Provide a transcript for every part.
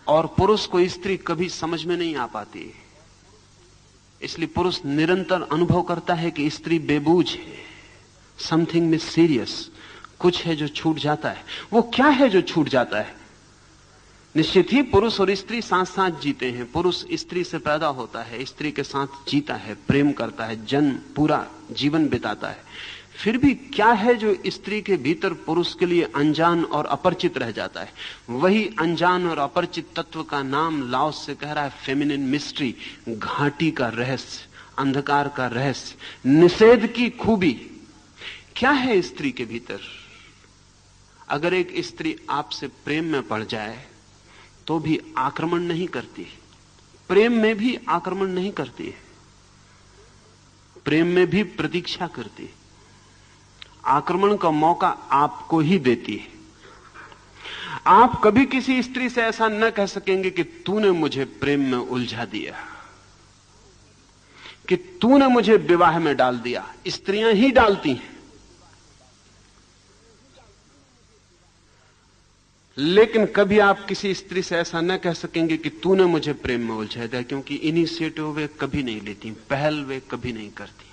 और पुरुष को स्त्री कभी समझ में नहीं आ पाती। इसलिए पुरुष निरंतर अनुभव करता है कि स्त्री बेबूझ है, समथिंग मिस्टीरियस, कुछ है जो छूट जाता है। वो क्या है जो छूट जाता है? निश्चित ही पुरुष और स्त्री साथ साथ जीते हैं। पुरुष स्त्री से पैदा होता है, स्त्री के साथ जीता है, प्रेम करता है, जन्म पूरा जीवन बिताता है। फिर भी क्या है जो स्त्री के भीतर पुरुष के लिए अनजान और अपरिचित रह जाता है? वही अनजान और अपरिचित तत्व का नाम लाओस से कह रहा है फेमिनिन मिस्ट्री, घाटी का रहस्य, अंधकार का रहस्य, निषेध की खूबी। क्या है स्त्री के भीतर? अगर एक स्त्री आपसे प्रेम में पड़ जाए तो भी आक्रमण नहीं करती, प्रेम में भी आक्रमण नहीं करती है, प्रेम में भी प्रतीक्षा करती है, आक्रमण का मौका आपको ही देती है। आप कभी किसी स्त्री से ऐसा न कह सकेंगे कि तूने मुझे प्रेम में उलझा दिया, कि तूने मुझे विवाह में डाल दिया। स्त्रियां ही डालती हैं, लेकिन कभी आप किसी स्त्री से ऐसा न कह सकेंगे कि तूने मुझे प्रेम में उलझा दिया, क्योंकि इनिशिएटिव वे कभी नहीं लेती, पहल वे कभी नहीं करती।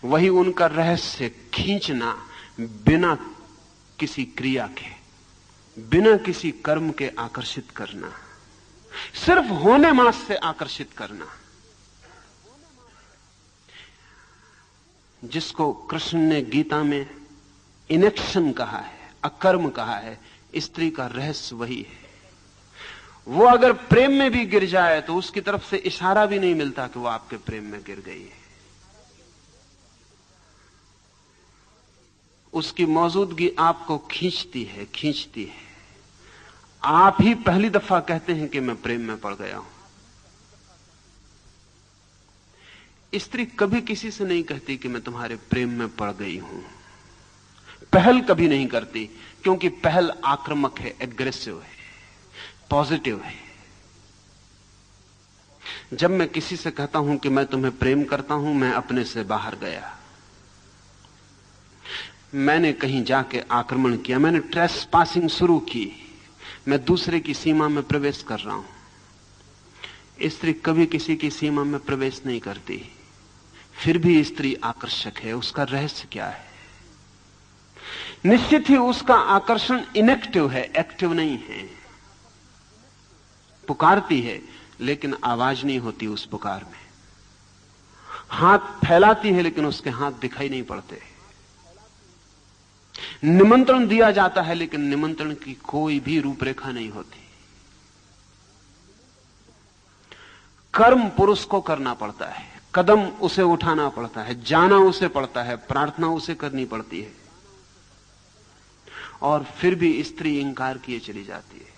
वही उनका रहस्य, खींचना बिना किसी क्रिया के, बिना किसी कर्म के आकर्षित करना, सिर्फ होने मात्र से आकर्षित करना, जिसको कृष्ण ने गीता में इनेक्शन कहा है, अकर्म कहा है। स्त्री का रहस्य वही है। वो अगर प्रेम में भी गिर जाए तो उसकी तरफ से इशारा भी नहीं मिलता कि वो आपके प्रेम में गिर गई है। उसकी मौजूदगी आपको खींचती है, खींचती है। आप ही पहली दफा कहते हैं कि मैं प्रेम में पड़ गया हूं। स्त्री कभी किसी से नहीं कहती कि मैं तुम्हारे प्रेम में पड़ गई हूं। पहल कभी नहीं करती, क्योंकि पहल आक्रामक है, एग्रेसिव है, पॉजिटिव है। जब मैं किसी से कहता हूं कि मैं तुम्हें प्रेम करता हूं, मैं अपने से बाहर गया, मैंने कहीं जाके आक्रमण किया, मैंने ट्रेस पासिंग शुरू की, मैं दूसरे की सीमा में प्रवेश कर रहा हूं। स्त्री कभी किसी की सीमा में प्रवेश नहीं करती, फिर भी स्त्री आकर्षक है। उसका रहस्य क्या है? निश्चित ही उसका आकर्षण इनएक्टिव है, एक्टिव नहीं है। पुकारती है लेकिन आवाज नहीं होती उस पुकार में। हाथ फैलाती है लेकिन उसके हाथ दिखाई नहीं पड़ते। निमंत्रण दिया जाता है लेकिन निमंत्रण की कोई भी रूपरेखा नहीं होती। कर्म पुरुष को करना पड़ता है, कदम उसे उठाना पड़ता है, जाना उसे पड़ता है, प्रार्थना उसे करनी पड़ती है, और फिर भी स्त्री इंकार किए चली जाती है।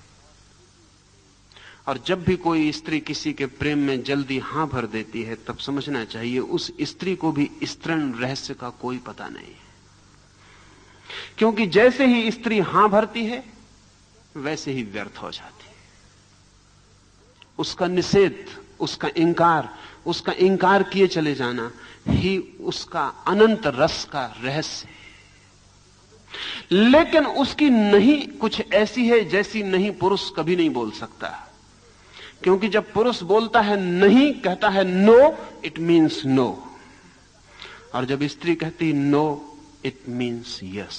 और जब भी कोई स्त्री किसी के प्रेम में जल्दी हां भर देती है, तब समझना चाहिए उस स्त्री को भी स्तृण रहस्य का कोई पता नहीं है। क्योंकि जैसे ही स्त्री हां भरती है वैसे ही व्यर्थ हो जाती है। उसका निषेध, उसका इंकार किए चले जाना ही उसका अनंत रस का रहस्य है। लेकिन उसकी नहीं कुछ ऐसी है जैसी नहीं पुरुष कभी नहीं बोल सकता। क्योंकि जब पुरुष बोलता है नहीं, कहता है नो, इट मीन्स नो, और जब स्त्री कहती नो, इट मीन्स यस।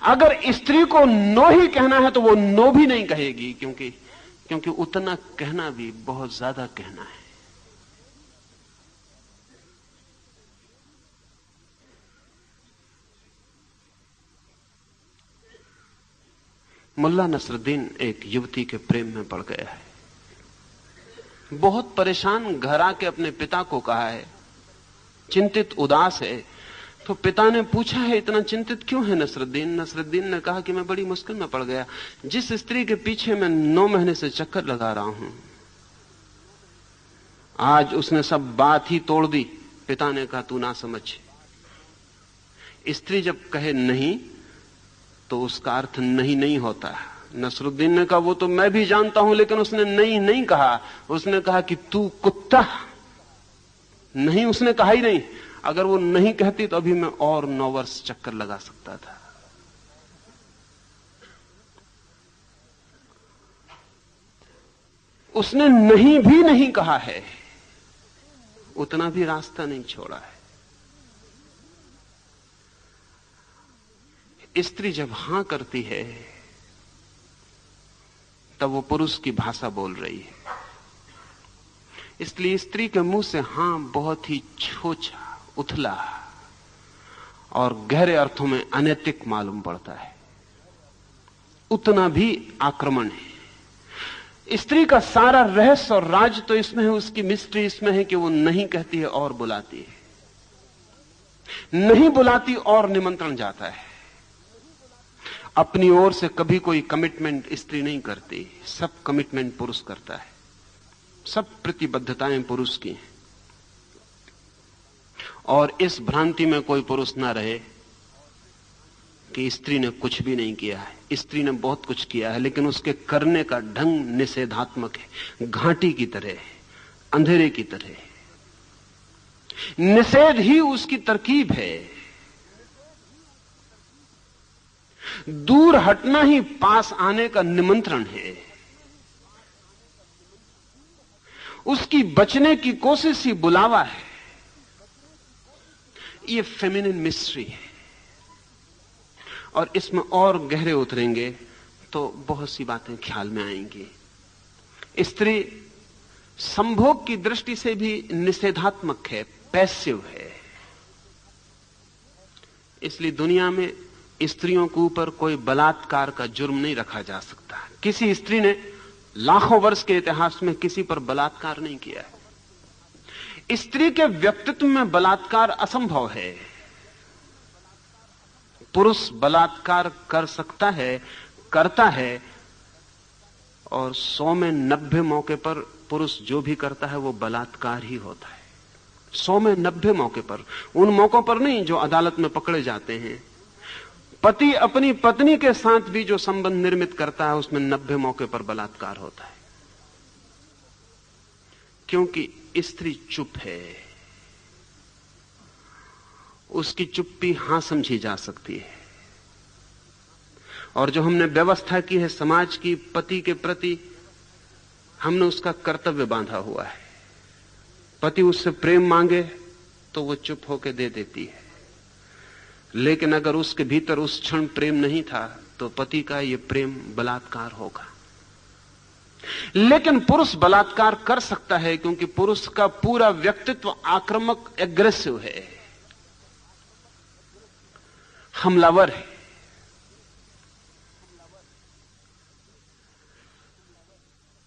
अगर स्त्री को नो ही कहना है तो वो नो भी नहीं कहेगी, क्योंकि उतना कहना भी बहुत ज्यादा कहना है। मुल्ला नसरुद्दीन एक युवती के प्रेम में पड़ गया है। बहुत परेशान घर आके अपने पिता को कहा है, चिंतित उदास है। तो पिता ने पूछा है इतना चिंतित क्यों है नसरुद्दीन? नसरुद्दीन ने कहा कि मैं बड़ी मुश्किल में पड़ गया। जिस स्त्री के पीछे मैं 9 महीने से चक्कर लगा रहा हूं, आज उसने सब बात ही तोड़ दी। पिता ने कहा तू ना समझ, स्त्री जब कहे नहीं तो उसका अर्थ नहीं नहीं होता। नसरुद्दीन ने कहा वो तो मैं भी जानता हूं, लेकिन उसने नहीं नहीं कहा। उसने कहा कि तू कुत्ता। नहीं उसने कहा ही नहीं। अगर वो नहीं कहती तो अभी मैं और 9 वर्ष चक्कर लगा सकता था। उसने नहीं भी नहीं कहा है, उतना भी रास्ता नहीं छोड़ा है। स्त्री जब हां करती है तब वो पुरुष की भाषा बोल रही है। इसलिए स्त्री के मुंह से हां बहुत ही छोटा, उथला और गहरे अर्थों में अनैतिक मालूम पड़ता है, उतना भी आक्रमण है। स्त्री का सारा रहस्य और राज तो इसमें है, उसकी मिस्ट्री इसमें है कि वो नहीं कहती है और बुलाती है, नहीं बुलाती और निमंत्रण जाता है। अपनी ओर से कभी कोई कमिटमेंट स्त्री नहीं करती, सब कमिटमेंट पुरुष करता है, सब प्रतिबद्धताएं पुरुष की हैं। और इस भ्रांति में कोई पुरुष ना रहे कि स्त्री ने कुछ भी नहीं किया है। स्त्री ने बहुत कुछ किया है, लेकिन उसके करने का ढंग निषेधात्मक है, घाटी की तरह, अंधेरे की तरह। निषेध ही उसकी तरकीब है, दूर हटना ही पास आने का निमंत्रण है। उसकी बचने की कोशिश ही बुलावा है। ये फेमिनिन मिस्ट्री है, और इसमें और गहरे उतरेंगे तो बहुत सी बातें ख्याल में आएंगी। स्त्री संभोग की दृष्टि से भी निषेधात्मक है, पैसिव है। इसलिए दुनिया में स्त्रियों के ऊपर कोई बलात्कार का जुर्म नहीं रखा जा सकता। किसी स्त्री ने लाखों वर्ष के इतिहास में किसी पर बलात्कार नहीं किया है। स्त्री के व्यक्तित्व में बलात्कार असंभव है। पुरुष बलात्कार कर सकता है, करता है, और 100 में 90 मौके पर पुरुष जो भी करता है वो बलात्कार ही होता है। 100 में 90 मौके पर, उन मौकों पर नहीं जो अदालत में पकड़े जाते हैं। पति अपनी पत्नी के साथ भी जो संबंध निर्मित करता है उसमें 90 मौके पर बलात्कार होता है, क्योंकि स्त्री चुप है। उसकी चुप्पी हां समझी जा सकती है। और जो हमने व्यवस्था की है समाज की पति के प्रति, हमने उसका कर्तव्य बांधा हुआ है। पति उससे प्रेम मांगे तो वो चुप होकर दे देती है, लेकिन अगर उसके भीतर उस क्षण प्रेम नहीं था तो पति का ये प्रेम बलात्कार होगा। लेकिन पुरुष बलात्कार कर सकता है, क्योंकि पुरुष का पूरा व्यक्तित्व आक्रामक, एग्रेसिव है, हमलावर है।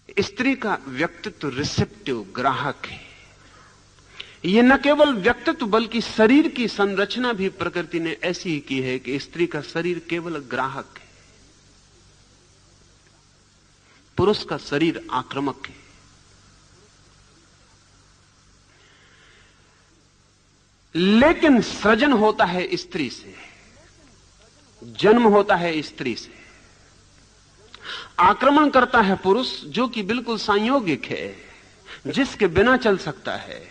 स्त्री का व्यक्तित्व रिसेप्टिव, ग्राहक है। यह न केवल व्यक्तित्व बल्कि शरीर की संरचना भी प्रकृति ने ऐसी ही की है कि स्त्री का शरीर केवल ग्राहक है, पुरुष का शरीर आक्रामक है। लेकिन सृजन होता है स्त्री से, जन्म होता है स्त्री से। आक्रमण करता है पुरुष, जो कि बिल्कुल संयोगिक है, जिसके बिना चल सकता है,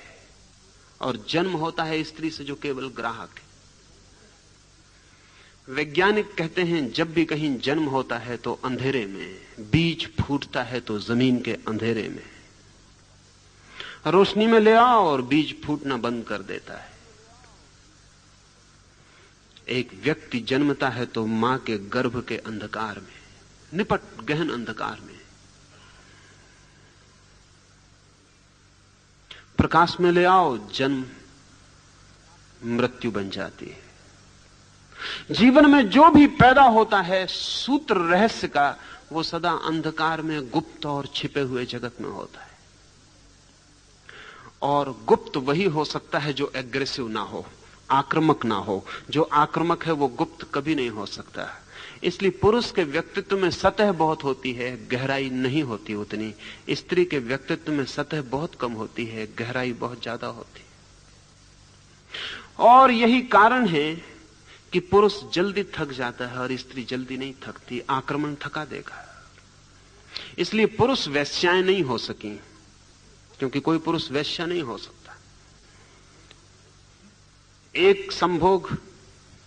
और जन्म होता है स्त्री से जो केवल ग्राहक है। वैज्ञानिक कहते हैं जब भी कहीं जन्म होता है तो अंधेरे में, बीज फूटता है तो जमीन के अंधेरे में। रोशनी में ले आओ और बीज फूटना बंद कर देता है। एक व्यक्ति जन्मता है तो मां के गर्भ के अंधकार में, निपट गहन अंधकार में। प्रकाश में ले आओ, जन्म मृत्यु बन जाती है। जीवन में जो भी पैदा होता है सूत्र रहस्य का, वो सदा अंधकार में, गुप्त और छिपे हुए जगत में होता है। और गुप्त वही हो सकता है जो एग्रेसिव ना हो, आक्रामक ना हो। जो आक्रामक है वो गुप्त कभी नहीं हो सकता। इसलिए पुरुष के व्यक्तित्व में सतह बहुत होती है, गहराई नहीं होती उतनी। स्त्री के व्यक्तित्व में सतह बहुत कम होती है, गहराई बहुत ज्यादा होती है। और यही कारण है कि पुरुष जल्दी थक जाता है और स्त्री जल्दी नहीं थकती। आक्रमण थका देगा। इसलिए पुरुष वैश्याएं नहीं हो सकी, क्योंकि कोई पुरुष वैश्या नहीं हो सकता। एक संभोग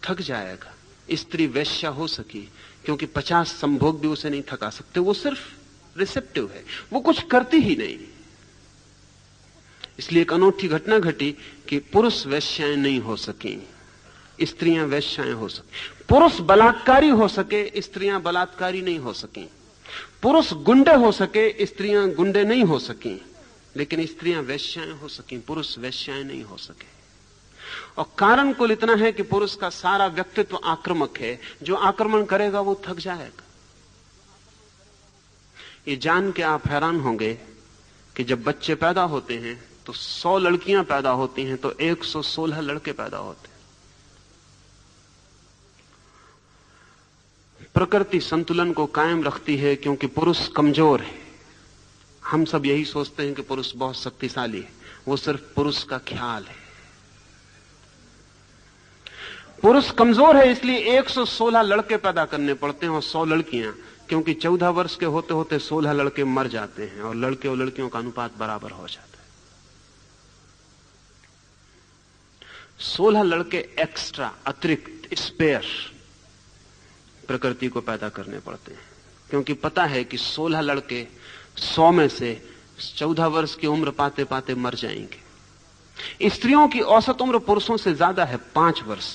थक जाएगा। स्त्री वैश्या हो सकी, क्योंकि 50 संभोग भी उसे नहीं थका सकते। वो सिर्फ रिसेप्टिव है, वो कुछ करती ही नहीं। इसलिए एक अनोखी घटना घटी कि पुरुष वेश्याएं नहीं हो सकी, स्त्रियां वेश्याएं हो सकी। पुरुष बलात्कारी हो सके, स्त्रियां बलात्कारी नहीं हो सकी। पुरुष गुंडे हो सके, स्त्रियां गुंडे नहीं हो सकी। लेकिन स्त्रियां वेश्याएं हो सकी, पुरुष वेश्याएं नहीं हो सके। और कारण कुल इतना है कि पुरुष का सारा व्यक्तित्व आक्रामक है। जो आक्रमण करेगा वो थक जाएगा। ये जान के आप हैरान होंगे कि जब बच्चे पैदा होते हैं तो 100 लड़कियां पैदा होती हैं तो 116 लड़के पैदा होते हैं। प्रकृति संतुलन को कायम रखती है क्योंकि पुरुष कमजोर है। हम सब यही सोचते हैं कि पुरुष बहुत शक्तिशाली है, वो सिर्फ पुरुष का ख्याल है। पुरुष कमजोर है इसलिए 116 लड़के पैदा करने पड़ते हैं और 100 लड़कियां, क्योंकि 14 वर्ष के होते होते 16 लड़के मर जाते हैं और लड़के और लड़कियों का अनुपात बराबर हो जाता है। 16 लड़के एक्स्ट्रा, अतिरिक्त, स्पेयर प्रकृति को पैदा करने पड़ते हैं, क्योंकि पता है कि 16 लड़के 100 में से 14 वर्ष की उम्र पाते पाते मर जाएंगे। स्त्रियों की औसत उम्र पुरुषों से ज्यादा है, 5 वर्ष।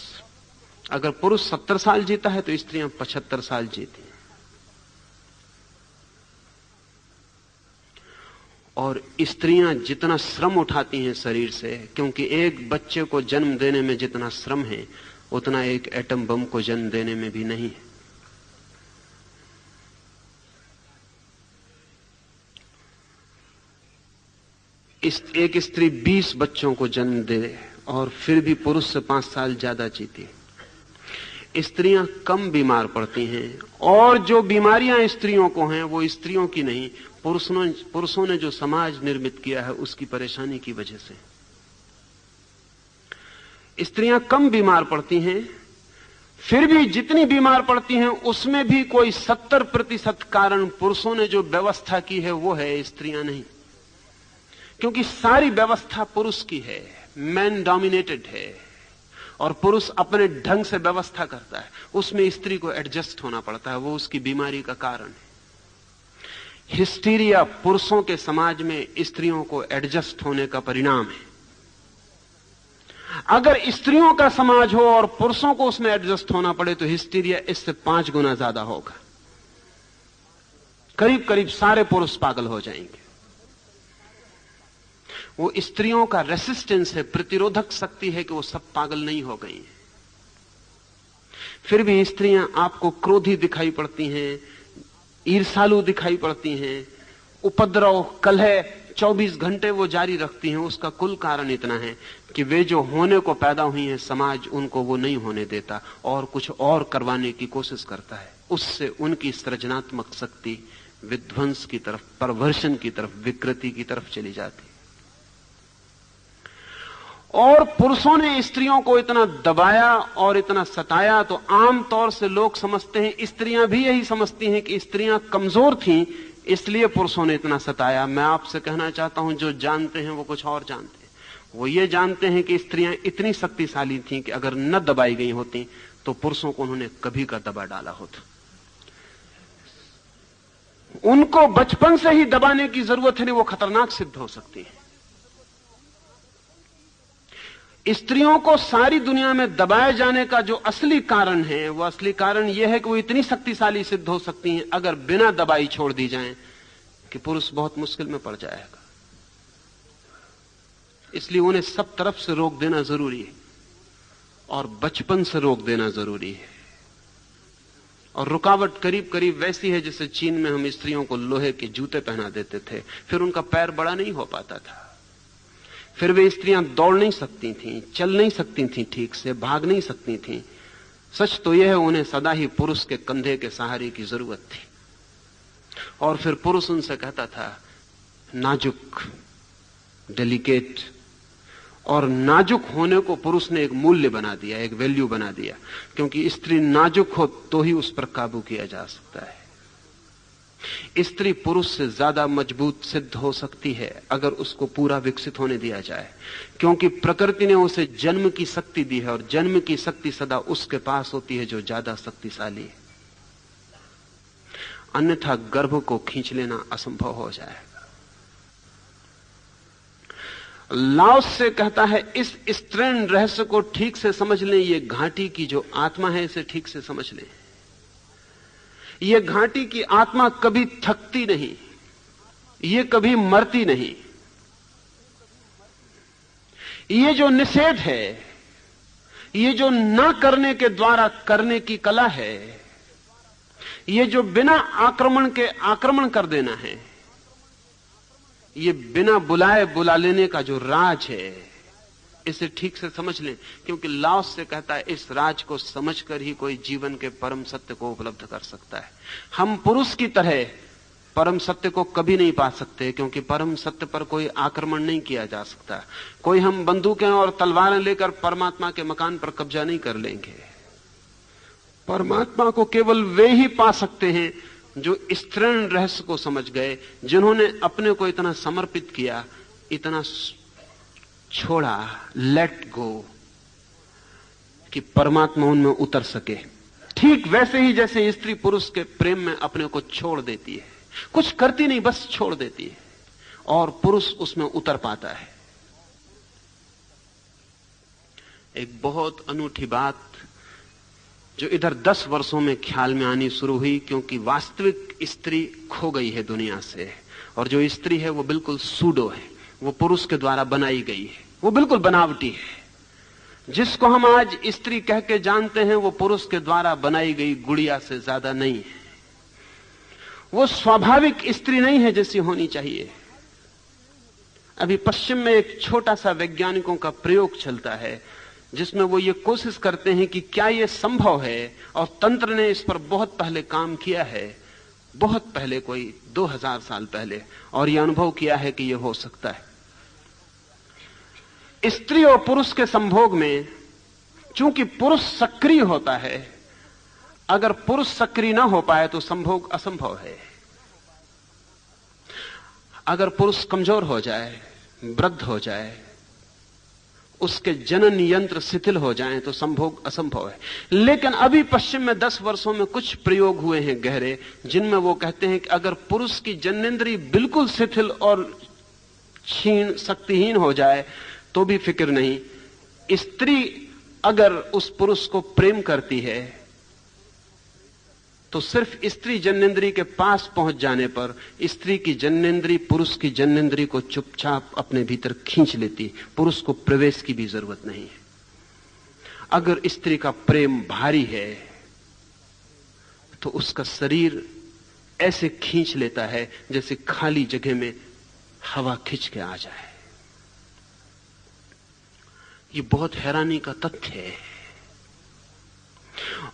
अगर पुरुष 70 साल जीता है तो स्त्रियां 75 साल जीती हैं। और स्त्रियां जितना श्रम उठाती हैं शरीर से, क्योंकि एक बच्चे को जन्म देने में जितना श्रम है उतना एक एटम बम को जन्म देने में भी नहीं है। एक स्त्री 20 बच्चों को जन्म दे और फिर भी पुरुष से 5 साल ज्यादा जीती है। स्त्रियां कम बीमार पड़ती हैं और जो बीमारियां स्त्रियों को हैं वो स्त्रियों की नहीं, पुरुषों ने जो समाज निर्मित किया है उसकी परेशानी की वजह से। स्त्रियां कम बीमार पड़ती हैं, फिर भी जितनी बीमार पड़ती हैं उसमें भी कोई 70% कारण पुरुषों ने जो व्यवस्था की है वो है, स्त्रियां नहीं। क्योंकि सारी व्यवस्था पुरुष की है, मैन डोमिनेटेड है और पुरुष अपने ढंग से व्यवस्था करता है, उसमें स्त्री को एडजस्ट होना पड़ता है, वो उसकी बीमारी का कारण है। हिस्टीरिया पुरुषों के समाज में स्त्रियों को एडजस्ट होने का परिणाम है। अगर स्त्रियों का समाज हो और पुरुषों को उसमें एडजस्ट होना पड़े तो हिस्टीरिया इससे 5 गुना ज्यादा होगा। करीब करीब सारे पुरुष पागल हो जाएंगे। वो स्त्रियों का रेसिस्टेंस है, प्रतिरोधक शक्ति है कि वो सब पागल नहीं हो गई हैं। फिर भी स्त्रियां आपको क्रोधी दिखाई पड़ती हैं, ईर्ष्यालु दिखाई पड़ती हैं, उपद्रव, कलह 24 घंटे वो जारी रखती हैं। उसका कुल कारण इतना है कि वे जो होने को पैदा हुई हैं, समाज उनको वो नहीं होने देता और कुछ और करवाने की कोशिश करता है। उससे उनकी सृजनात्मक शक्ति विध्वंस की तरफ, परवर्षण की तरफ, विकृति की तरफ चली जाती। और पुरुषों ने स्त्रियों को इतना दबाया और इतना सताया तो आमतौर से लोग समझते हैं, स्त्रियां भी यही समझती हैं कि स्त्रियां कमजोर थीं इसलिए पुरुषों ने इतना सताया। मैं आपसे कहना चाहता हूं, जो जानते हैं वो कुछ और जानते हैं। वो ये जानते हैं कि स्त्रियां इतनी शक्तिशाली थीं कि अगर न दबाई गई होती तो पुरुषों को उन्होंने कभी का दबा डाला होता। उनको बचपन से ही दबाने की जरूरत है, नहीं वो खतरनाक सिद्ध हो सकती है। स्त्रियों को सारी दुनिया में दबाए जाने का जो असली कारण है, वो असली कारण यह है कि वो इतनी शक्तिशाली सिद्ध हो सकती हैं अगर बिना दबाई छोड़ दी जाएं कि पुरुष बहुत मुश्किल में पड़ जाएगा। इसलिए उन्हें सब तरफ से रोक देना जरूरी है और बचपन से रोक देना जरूरी है। और रुकावट करीब करीब वैसी है जैसे चीन में हम स्त्रियों को लोहे के जूते पहना देते थे, फिर उनका पैर बड़ा नहीं हो पाता था। फिर वे स्त्रियां दौड़ नहीं सकती थीं, चल नहीं सकती थीं, ठीक से भाग नहीं सकती थीं। सच तो यह है उन्हें सदा ही पुरुष के कंधे के सहारे की जरूरत थी। और फिर पुरुष उनसे कहता था नाजुक, डेलिकेट। और नाजुक होने को पुरुष ने एक मूल्य बना दिया, एक वैल्यू बना दिया, क्योंकि स्त्री नाजुक हो तो ही उस पर काबू किया जा सकता है। स्त्री पुरुष से ज्यादा मजबूत सिद्ध हो सकती है अगर उसको पूरा विकसित होने दिया जाए, क्योंकि प्रकृति ने उसे जन्म की शक्ति दी है और जन्म की शक्ति सदा उसके पास होती है जो ज्यादा शक्तिशाली है। अन्यथा गर्भ को खींच लेना असंभव हो जाएगा। लाओस से कहता है इस स्त्रीण रहस्य को ठीक से समझ लें, ये घाटी की जो आत्मा है इसे ठीक से समझ लें। ये घाटी की आत्मा कभी थकती नहीं, ये कभी मरती नहीं। ये जो निषेध है, ये जो न करने के द्वारा करने की कला है, ये जो बिना आक्रमण के आक्रमण कर देना है, ये बिना बुलाए बुला लेने का जो राज है, इसे ठीक से समझ लें। क्योंकि लाओस से कहता है इस राज को समझकर ही कोई जीवन के परम सत्य को उपलब्ध कर सकता है। हम पुरुष की तरह परम सत्य को कभी नहीं पा सकते, क्योंकि परम सत्य पर कोई आक्रमण नहीं किया जा सकता। कोई हम बंदूकें और तलवारें लेकर परमात्मा के मकान पर कब्जा नहीं कर लेंगे। परमात्मा को केवल वे ही पा सकते हैं जो स्त्रीण रहस्य को समझ गए, जिन्होंने अपने को इतना समर्पित किया, इतना छोड़ा, लेट गो, कि परमात्मा उनमें उतर सके। ठीक वैसे ही जैसे स्त्री पुरुष के प्रेम में अपने को छोड़ देती है, कुछ करती नहीं, बस छोड़ देती है, और पुरुष उसमें उतर पाता है। एक बहुत अनूठी बात जो इधर 10 वर्षों में ख्याल में आनी शुरू हुई, क्योंकि वास्तविक स्त्री खो गई है दुनिया से, और जो स्त्री है वो बिल्कुल सूडो है, वो पुरुष के द्वारा बनाई गई है, वो बिल्कुल बनावटी है। जिसको हम आज स्त्री कह के जानते हैं वो पुरुष के द्वारा बनाई गई गुड़िया से ज्यादा नहीं है। वो स्वाभाविक स्त्री नहीं है जैसी होनी चाहिए। अभी पश्चिम में एक छोटा सा वैज्ञानिकों का प्रयोग चलता है, जिसमें वो ये कोशिश करते हैं कि क्या ये संभव है, और तंत्र ने इस पर बहुत पहले काम किया है, बहुत पहले, कोई 2000 साल पहले, और यह अनुभव किया है कि यह हो सकता है। स्त्री और पुरुष के संभोग में चूंकि पुरुष सक्रिय होता है, अगर पुरुष सक्रिय ना हो पाए तो संभोग असंभव है। अगर पुरुष कमजोर हो जाए, वृद्ध हो जाए, उसके जनन यंत्र शिथिल हो जाएं तो संभोग असंभव है। लेकिन अभी पश्चिम में 10 वर्षों में कुछ प्रयोग हुए हैं गहरे, जिनमें वो कहते हैं कि अगर पुरुष की जननेंद्रिय बिल्कुल शिथिल और क्षीण, शक्तिहीन हो जाए तो भी फिक्र नहीं। स्त्री अगर उस पुरुष को प्रेम करती है तो सिर्फ स्त्री जननेंद्रिय के पास पहुंच जाने पर स्त्री की जननेंद्रिय पुरुष की जननेंद्रिय को चुपचाप अपने भीतर खींच लेती, पुरुष को प्रवेश की भी जरूरत नहीं है। अगर स्त्री का प्रेम भारी है तो उसका शरीर ऐसे खींच लेता है जैसे खाली जगह में हवा खींच के आ जाए। ये बहुत हैरानी का तथ्य है।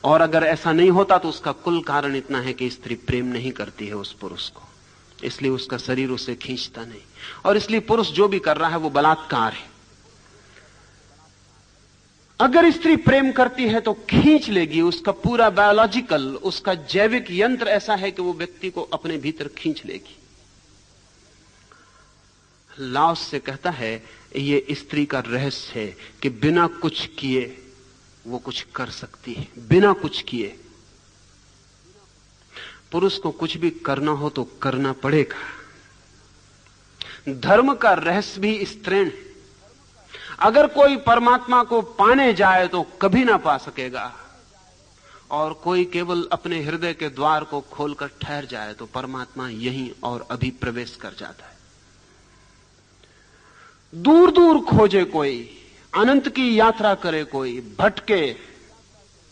और अगर ऐसा नहीं होता तो उसका कुल कारण इतना है कि स्त्री प्रेम नहीं करती है उस पुरुष को, इसलिए उसका शरीर उसे खींचता नहीं, और इसलिए पुरुष जो भी कर रहा है वो बलात्कार है। अगर स्त्री प्रेम करती है तो खींच लेगी, उसका पूरा बायोलॉजिकल, उसका जैविक यंत्र ऐसा है कि वो व्यक्ति को अपने भीतर खींच लेगी। लाओस से कहता है ये स्त्री का रहस्य है कि बिना कुछ किए वो कुछ कर सकती है, बिना कुछ किए। पुरुष को कुछ भी करना हो तो करना पड़ेगा। धर्म का रहस्य भी स्त्रीण है। अगर कोई परमात्मा को पाने जाए तो कभी ना पा सकेगा, और कोई केवल अपने हृदय के द्वार को खोलकर ठहर जाए तो परमात्मा यहीं और अभी प्रवेश कर जाता है। दूर दूर खोजे कोई, अनंत की यात्रा करे कोई, भटके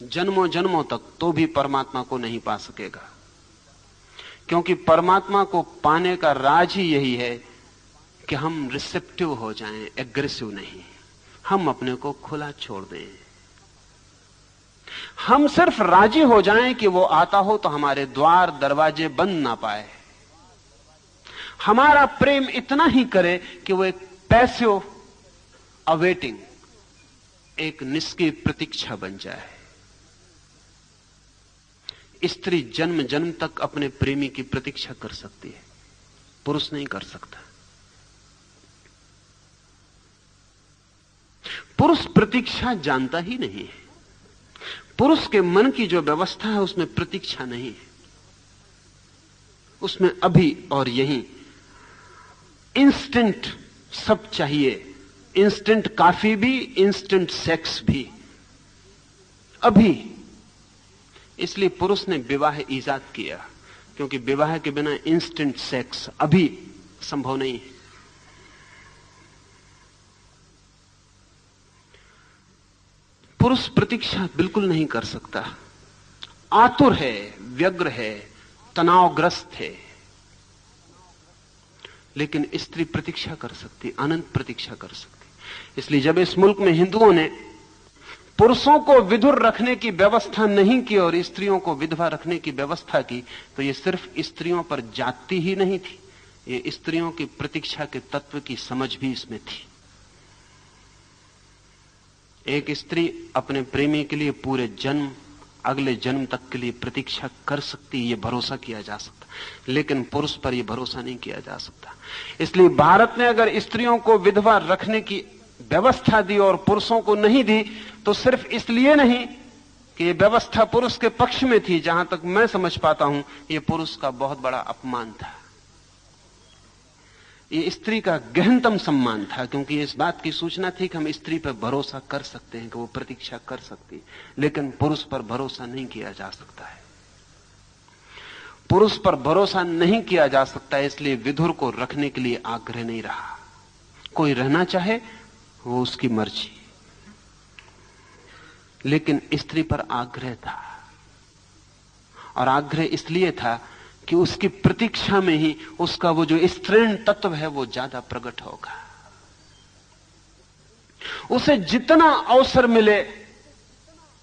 जन्मों जन्मों तक, तो भी परमात्मा को नहीं पा सकेगा। क्योंकि परमात्मा को पाने का राज ही यही है कि हम रिसेप्टिव हो जाएं, एग्रेसिव नहीं। हम अपने को खुला छोड़ दें, हम सिर्फ राजी हो जाएं कि वो आता हो तो हमारे द्वार दरवाजे बंद ना पाए। हमारा प्रेम इतना ही करे कि वो एक पैसिव अवेटिंग, एक निष्क्रिय प्रतीक्षा बन जाए। स्त्री जन्म जन्म तक अपने प्रेमी की प्रतीक्षा कर सकती है, पुरुष नहीं कर सकता। पुरुष प्रतीक्षा जानता ही नहीं है। पुरुष के मन की जो व्यवस्था है उसमें प्रतीक्षा नहीं है। उसमें अभी और यहीं इंस्टेंट सब चाहिए। इंस्टेंट काफी भी, इंस्टेंट सेक्स भी, अभी। इसलिए पुरुष ने विवाह ईजाद किया, क्योंकि विवाह के बिना इंस्टेंट सेक्स अभी संभव नहीं है। पुरुष प्रतीक्षा बिल्कुल नहीं कर सकता, आतुर है, व्यग्र है, तनावग्रस्त है। लेकिन स्त्री प्रतीक्षा कर सकती, अनंत प्रतीक्षा कर सकती। इसलिए जब इस मुल्क में हिंदुओं ने पुरुषों को विधुर रखने की व्यवस्था नहीं की और स्त्रियों को विधवा रखने की व्यवस्था की, तो यह सिर्फ स्त्रियों पर जाति ही नहीं थी, ये स्त्रियों की प्रतीक्षा के तत्व की समझ भी इसमें थी। एक स्त्री अपने प्रेमी के लिए पूरे जन्म, अगले जन्म तक के लिए प्रतीक्षा कर सकती, ये भरोसा किया जा सकता, लेकिन पुरुष पर यह भरोसा नहीं किया जा सकता। इसलिए भारत ने अगर स्त्रियों को विधवा रखने की व्यवस्था दी और पुरुषों को नहीं दी, तो सिर्फ इसलिए नहीं कि यह व्यवस्था पुरुष के पक्ष में थी, जहां तक मैं समझ पाता हूं यह पुरुष का बहुत बड़ा अपमान था। ये स्त्री का गहनतम सम्मान था, क्योंकि इस बात की सूचना थी कि हम स्त्री पर भरोसा कर सकते हैं कि वो प्रतीक्षा कर सकती, लेकिन पुरुष पर भरोसा नहीं किया जा सकता है। पुरुष पर भरोसा नहीं किया जा सकता, इसलिए विधुर को रखने के लिए आग्रह नहीं रहा। कोई रहना चाहे वो उसकी मर्जी, लेकिन स्त्री पर आग्रह था। और आग्रह इसलिए था कि उसकी प्रतीक्षा में ही उसका वो जो स्त्रीण तत्व है वो ज्यादा प्रकट होगा। उसे जितना अवसर मिले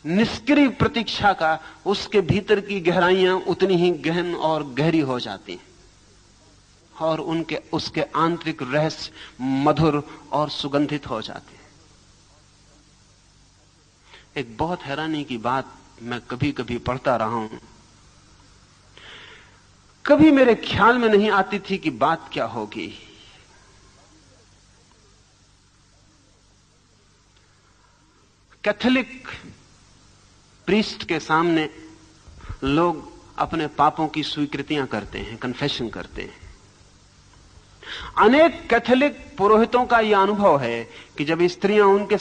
निष्क्रिय प्रतीक्षा का, उसके भीतर की गहराइयां उतनी ही गहन और गहरी हो जाती हैं और उसके आंतरिक रहस्य मधुर और सुगंधित हो जाते हैं। एक बहुत हैरानी की बात मैं कभी कभी पढ़ता रहा हूं, कभी मेरे ख्याल में नहीं आती थी कि बात क्या होगी। कैथोलिक प्रीस्ट के सामने लोग अपने पापों की स्वीकृतियां करते हैं, कन्फेशन करते हैं। अनेक कैथोलिक पुरोहितों का यह अनुभव है कि जब स्त्रियां उनके